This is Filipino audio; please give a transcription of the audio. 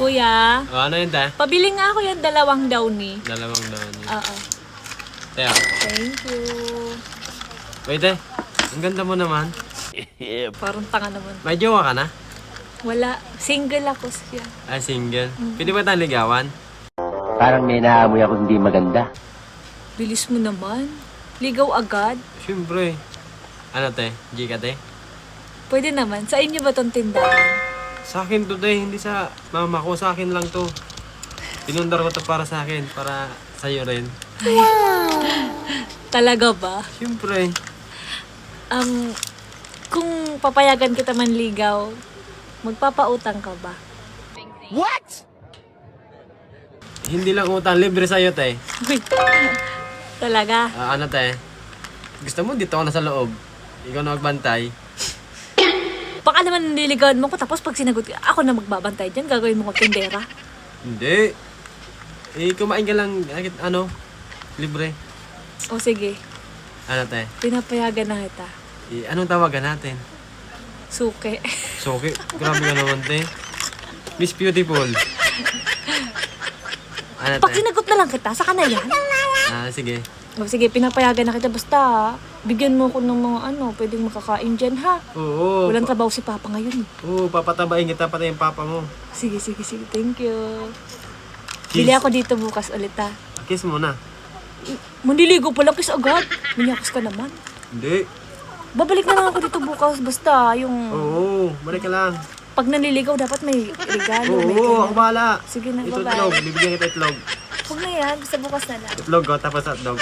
Kuya, Ano yun, te? pabili nga ako yung 2 downy. 2 doon. Oo. Teo. Thank you. Wait, te. Ang ganda mo naman. Parang tanga naman. May jowa ka na? Wala. Single ako siya. Ay, single. Pwede ba tayong ligawan? Parang may naamoy ako hindi maganda. Bilis mo naman. Ligaw agad. Siyempre. Ano, te? G ka, te? Pwede naman. Sa inyo ba tong tindahan? Sa akin to, te. Hindi sa mama ko. Sa akin lang to. Pinundar ko to para sa akin. Para sa'yo rin. Talaga ba? Siyempre. Kung papayagan kita manligaw, magpapautang ka ba? Hindi lang utang. Libre sa'yo, te. Uy, talaga? Ano, te? Gusto mo dito ako na sa loob. Ikaw na magbantay. Baka naman nililigawan mo ko tapos pag sinagot ka, ako na magbabantay dyan, gagawin mo kong tindera. Hindi. Kumain ka lang. Ano? Libre. O sige, Ano, te? pinapayagan na kita. Anong tawagan natin? Suke. Soki, grabe ka naman, te. Miss Beautiful. Ano, Pag te? sinagot na lang kita, saka na yan. Sige. O sige, pinapayagan na kita. Basta, bigyan mo ko ng mga pwedeng makakain dyan ha. Oo. Walang trabaho si Papa ngayon. Oo, papatabain kita pati yung papa mo. Sige, sige, sige. Thank you. Kiss. Bili ako dito bukas ulit ha. Kiss mo na. Manliligo pa lang, kiss agad. Manyakas ka naman. Hindi. Babalik na lang ako dito bukas. Basta, yung Oo, balik ka lang. pag nanliligaw, dapat may regalo. may Oo, ganyan. ako bahala. Sige na, Ito bye-bye. itlog, bibigyan kita itlog. Huwag na yan, basta bukas na lang. Itlog ko, tapos hotdog.